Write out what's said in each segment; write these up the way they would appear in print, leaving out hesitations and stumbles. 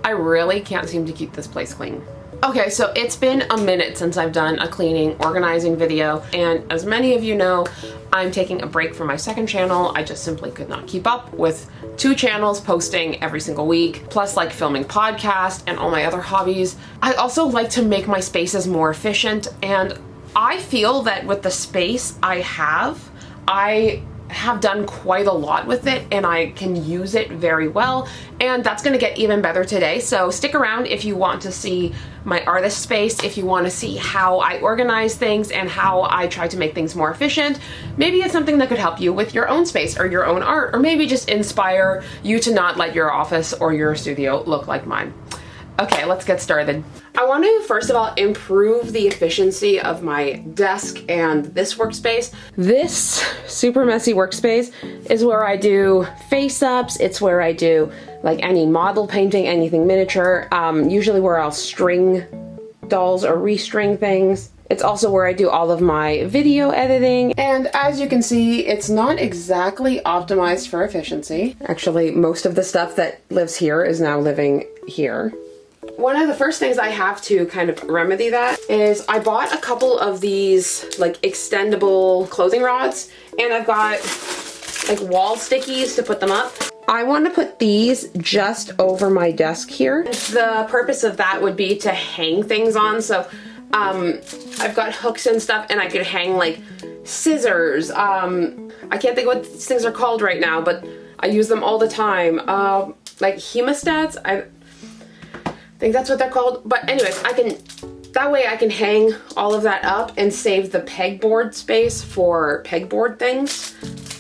I really can't seem to keep this place clean. Okay, so it's been a minute since I've done a cleaning, organizing video, and as many of you know, I'm taking a break from my second channel. I just simply could not keep up with 2 channels posting every single week, plus like filming podcasts and all my other hobbies. I also like to make my spaces more efficient, and I feel that with the space I have done quite a lot with it and I can use it very well, and that's gonna get even better today. So stick around if you want to see my artist space, if you want to see how I organize things and how I try to make things more efficient. Maybe it's something that could help you with your own space or your own art, or maybe just inspire you to not let your office or your studio look like mine. Okay, let's get started. I want to first of all improve the efficiency of my desk and this workspace. This super messy workspace is where I do face-ups. It's where I do like any model painting, anything miniature, usually where I'll string dolls or restring things. It's also where I do all of my video editing. And as you can see, it's not exactly optimized for efficiency. Actually, most of the stuff that lives here is now living here. One of the first things I have to kind of remedy that is I bought a couple of these like extendable clothing rods, and I've got like wall stickies to put them up. I want to put these just over my desk here. The purpose of that would be to hang things on. So I've got hooks and stuff, and I could hang like scissors. I can't think what these things are called right now, but I use them all the time. Like hemostats, I think that's what they're called. But anyways, that way I can hang all of that up and save the pegboard space for pegboard things.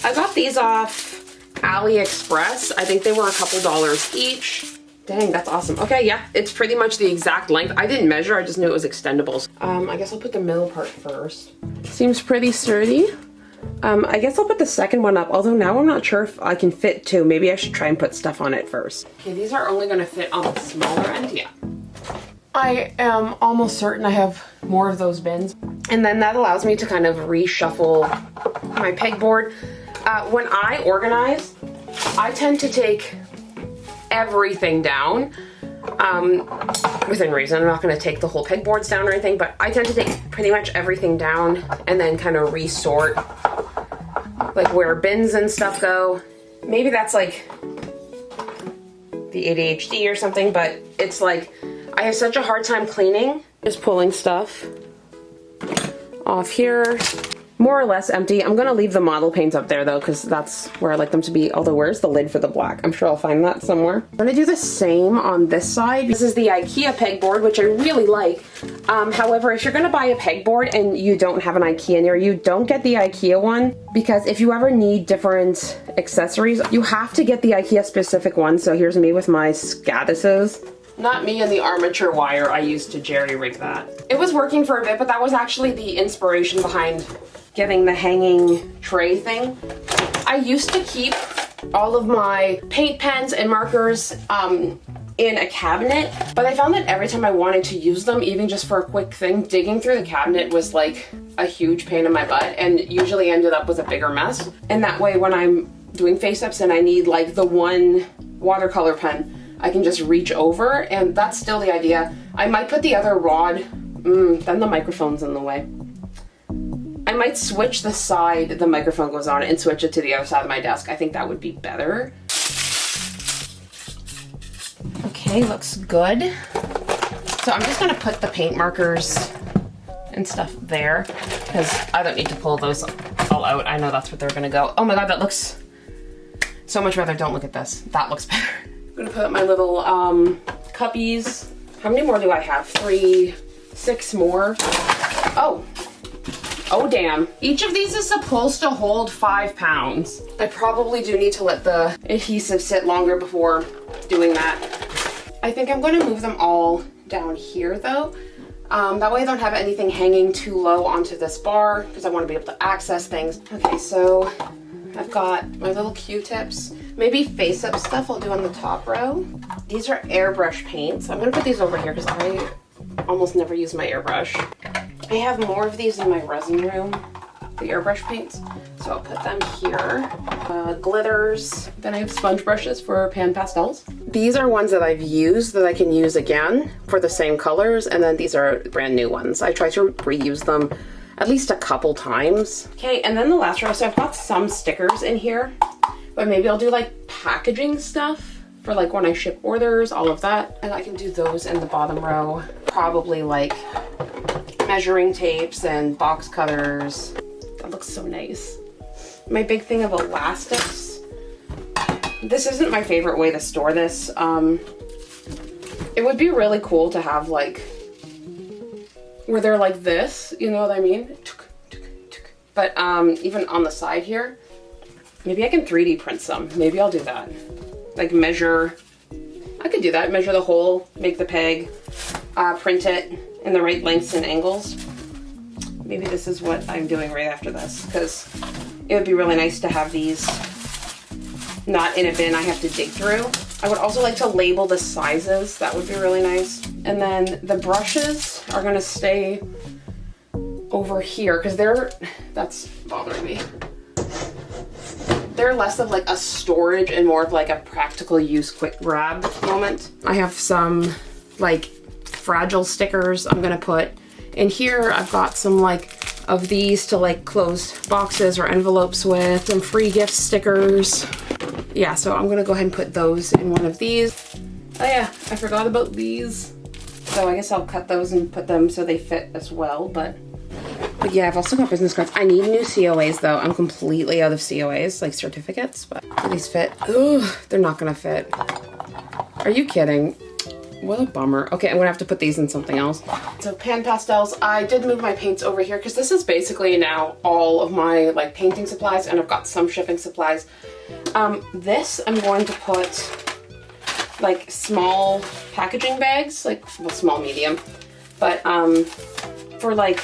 I got these off AliExpress. I think they were a couple dollars each. Dang, that's awesome. Okay, yeah, it's pretty much the exact length. I didn't measure, I just knew it was extendables. I guess I'll put the middle part first. Seems pretty sturdy. I guess I'll put the second one up, although now I'm not sure if I can fit 2. Maybe I should try and put stuff on it first. Okay, these are only gonna fit on the smaller end, yeah. I am almost certain I have more of those bins. And then that allows me to kind of reshuffle my pegboard. When I organize, I tend to take everything down. Within reason. I'm not going to take the whole pegboards down or anything, but I tend to take pretty much everything down and then kind of resort like where bins and stuff go. Maybe that's like the ADHD or something, but it's like I have such a hard time cleaning. Just pulling stuff off here. More or less empty. I'm gonna leave the model paints up there though, because that's where I like them to be. Although where's the lid for the black? I'm sure I'll find that somewhere. I'm gonna do the same on this side. This is the IKEA pegboard, which I really like. However, if you're gonna buy a pegboard and you don't have an IKEA near you, don't get the IKEA one, because if you ever need different accessories, you have to get the IKEA specific one. So here's me with my scadises. Not me and the armature wire I used to jerry-rig that. It was working for a bit, but that was actually the inspiration behind getting the hanging tray thing. I used to keep all of my paint pens and markers in a cabinet, but I found that every time I wanted to use them, even just for a quick thing, digging through the cabinet was like a huge pain in my butt and usually ended up with a bigger mess. And that way when I'm doing face-ups and I need like the one watercolor pen, I can just reach over, and that's still the idea. I might put the other rod, then the microphone's in the way. I might switch the side the microphone goes on and switch it to the other side of my desk. I think that would be better. Okay, looks good. So I'm just gonna put the paint markers and stuff there, because I don't need to pull those all out. I know that's where they're gonna go. Oh my god, that looks so much better. Don't look at this. That looks better. I'm gonna put up my little cuppies. How many more do I have? 3, 6 more. Oh damn. Each of these is supposed to hold 5 pounds. I probably do need to let the adhesive sit longer before doing that. I think I'm gonna move them all down here though. That way I don't have anything hanging too low onto this bar, because I want to be able to access things. Okay, so I've got my little Q-tips. Maybe face-up stuff I'll do on the top row. These are airbrush paints. I'm gonna put these over here because I almost never use my airbrush. I have more of these in my resin room, the airbrush paints, so I'll put them here. Glitters. Then I have sponge brushes for pan pastels. These are ones that I've used that I can use again for the same colors, and then these are brand new ones. I try to reuse them at least a couple times. Okay, and then the last row, so I've got some stickers in here, but maybe I'll do like packaging stuff for like when I ship orders, all of that. And I can do those in the bottom row. Probably like measuring tapes and box cutters. That looks so nice. My big thing of elastics. This isn't my favorite way to store this. It would be really cool to have like, where they're like this, you know what I mean? But even on the side here, maybe I can 3D print some. Maybe I'll do that. Like measure, I could do that, measure the hole, make the peg, print it in the right lengths and angles. Maybe this is what I'm doing right after this, because it would be really nice to have these not in a bin I have to dig through. I would also like to label the sizes, that would be really nice. And then the brushes are gonna stay over here, because that's bothering me. They're less of like a storage and more of like a practical use quick grab moment. I have some like fragile stickers I'm gonna put in here. I've got some like of these to like close boxes or envelopes with, and free gift stickers. Yeah, so I'm gonna go ahead and put those in one of these. Oh yeah, I forgot about these. So I guess I'll cut those and put them so they fit as well, but yeah, I've also got business cards. I need new COAs though. I'm completely out of COAs, like certificates, but do these fit? Ugh, they're not gonna fit. Are you kidding? What a bummer. Okay, I'm gonna have to put these in something else. So pan pastels, I did move my paints over here because this is basically now all of my like painting supplies, and I've got some shipping supplies. This I'm going to put like small packaging bags, like, well, small, medium, but for like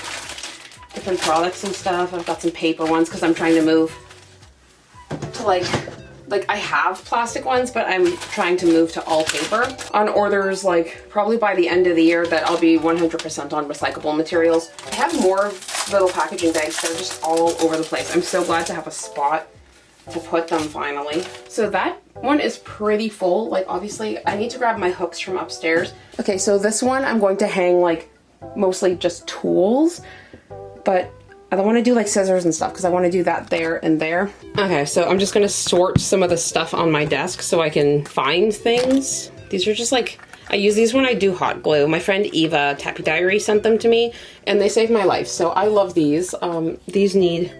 different products and stuff. I've got some paper ones because I'm trying to move to like I have plastic ones, but I'm trying to move to all paper on orders, like probably by the end of the year that I'll be 100% on recyclable materials. I have more little packaging bags that are just all over the place. I'm so glad to have a spot to put them finally. So that one is pretty full. Like obviously I need to grab my hooks from upstairs. Okay, so this one I'm going to hang like mostly just tools, but I don't want to do like scissors and stuff because I want to do that there and there. Okay, so I'm just going to sort some of the stuff on my desk so I can find things. These are just like, I use these when I do hot glue. My friend Eva, Tappy Diary, sent them to me and they saved my life. So I love these. These need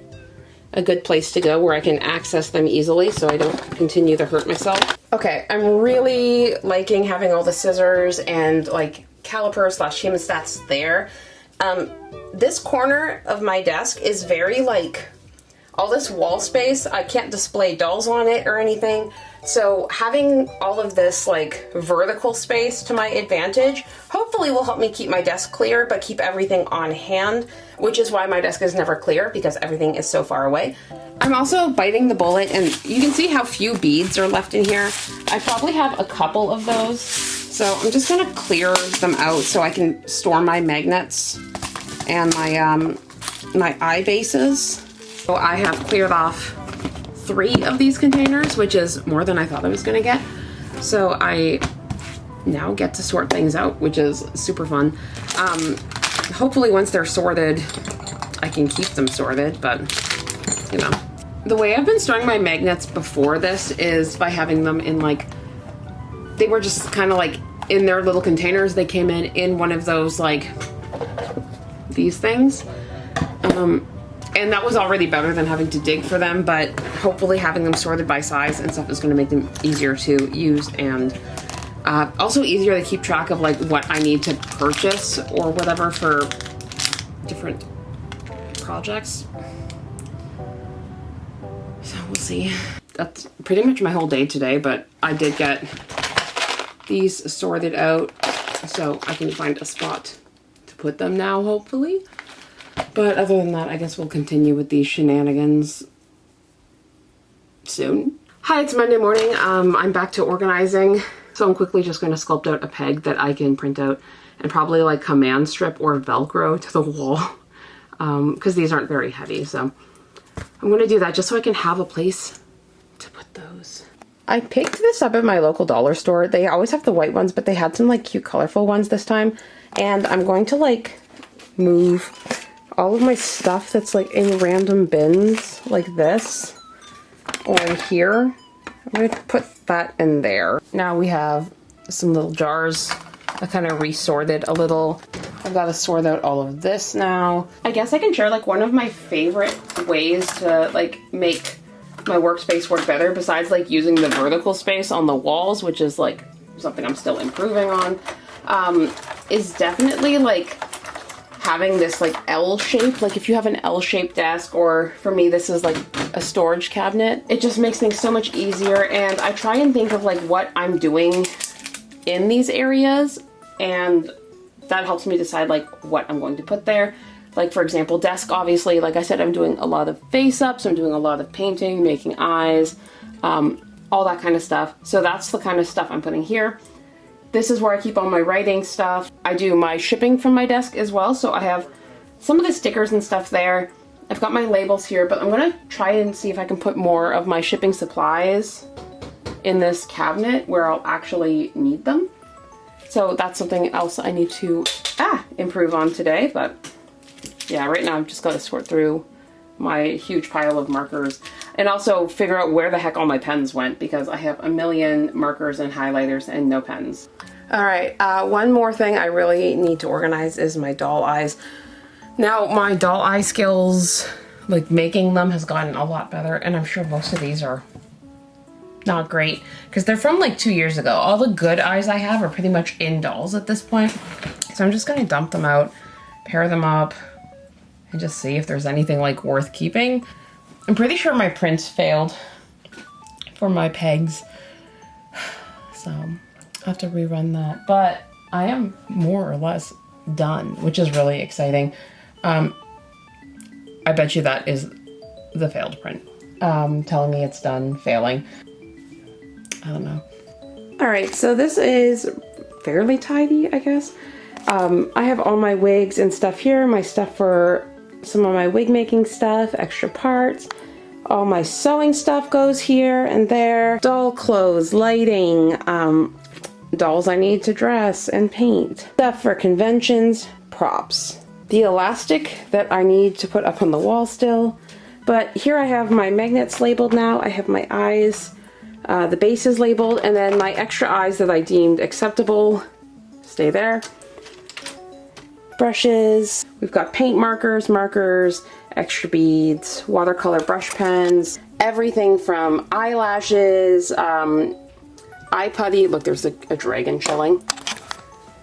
a good place to go where I can access them easily so I don't continue to hurt myself. Okay, I'm really liking having all the scissors and like calipers / hemostats there. This corner of my desk is very like, all this wall space, I can't display dolls on it or anything. So having all of this like vertical space to my advantage hopefully will help me keep my desk clear, but keep everything on hand, which is why my desk is never clear because everything is so far away. I'm also biting the bullet, and you can see how few beads are left in here. I probably have a couple of those. So I'm just gonna clear them out so I can store my magnets and my eye bases. So I have cleared off 3 of these containers, which is more than I thought I was gonna get. So I now get to sort things out, which is super fun. Hopefully once they're sorted, I can keep them sorted, but you know. The way I've been storing my magnets before this is by having them in like, they were just kind of like in their little containers. They came in one of those like, these things. And that was already better than having to dig for them, but hopefully having them sorted by size and stuff is going to make them easier to use, and also easier to keep track of like what I need to purchase or whatever for different projects. So we'll see. That's pretty much my whole day today, but I did get these sorted out so I can find a spot to put them now, hopefully. But other than that, I guess we'll continue with these shenanigans soon. Hi, it's Monday morning. I'm back to organizing. So I'm quickly just going to sculpt out a peg that I can print out and probably like command strip or Velcro to the wall, because these aren't very heavy. So I'm going to do that just so I can have a place to put those. I picked this up at my local dollar store. They always have the white ones, but they had some like cute colorful ones this time. And I'm going to like move all of my stuff that's like in random bins like this on here. I'm going to put that in there. Now we have some little jars. I kind of resorted a little. I've got to sort out all of this now. I guess I can share like one of my favorite ways to like make my workspace work better, besides like using the vertical space on the walls, which is like something I'm still improving on, is definitely like having this like L shape. Like if you have an L-shaped desk, or for me this is like a storage cabinet, it just makes things so much easier. And I try and think of like what I'm doing in these areas, and that helps me decide like what I'm going to put there. Like for example, desk, obviously, like I said, I'm doing a lot of face ups, I'm doing a lot of painting, making eyes, all that kind of stuff. So that's the kind of stuff I'm putting here. This is where I keep all my writing stuff. I do my shipping from my desk as well. So I have some of the stickers and stuff there. I've got my labels here, but I'm gonna try and see if I can put more of my shipping supplies in this cabinet where I'll actually need them. So that's something else I need to improve on today, but yeah, right now I've just got to sort through my huge pile of markers and also figure out where the heck all my pens went, because I have a million markers and highlighters and no pens. All right, one more thing I really need to organize is my doll eyes. Now my doll eye skills, like making them, has gotten a lot better, and I'm sure most of these are not great because they're from like 2 years ago. All the good eyes I have are pretty much in dolls at this point. So I'm just gonna dump them out, pair them up, and just see if there's anything like worth keeping. I'm pretty sure my prints failed for my pegs, so I'll have to rerun that. But I am more or less done, which is really exciting. I bet you that is the failed print. Telling me it's done failing. I don't know. All right, so this is fairly tidy, I guess. I have all my wigs and stuff here, my stuff for some of my wig making stuff, extra parts. All my sewing stuff goes here and there. Doll clothes, lighting, dolls I need to dress and paint. Stuff for conventions, props. The elastic that I need to put up on the wall still. But here I have my magnets labeled now. I have my eyes, the base is labeled, and then my extra eyes that I deemed acceptable stay there. Brushes, we've got paint markers, extra beads, watercolor brush pens, everything from eyelashes, eye putty, look, there's a dragon chilling,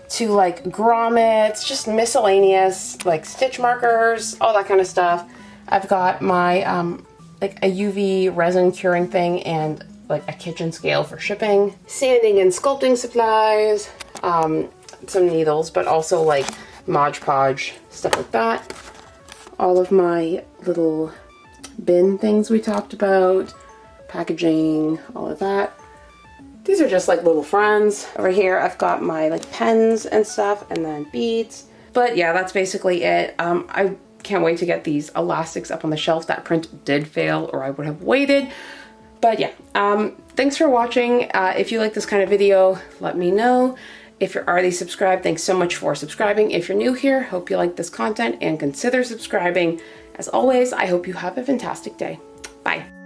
to like grommets, just miscellaneous, like stitch markers, all that kind of stuff. I've got my, like a UV resin curing thing and like a kitchen scale for shipping, sanding and sculpting supplies, some needles, but also like Mod Podge, stuff like that. All of my little bin things we talked about, packaging, all of that. These are just like little friends. Over here I've got my like pens and stuff, and then beads. But yeah, that's basically it. I can't wait to get these elastics up on the shelf. That print did fail, or I would have waited. But yeah, thanks for watching. If you like this kind of video, let me know. If you're already subscribed, thanks so much for subscribing. If you're new here, hope you like this content and consider subscribing. As always, I hope you have a fantastic day. Bye.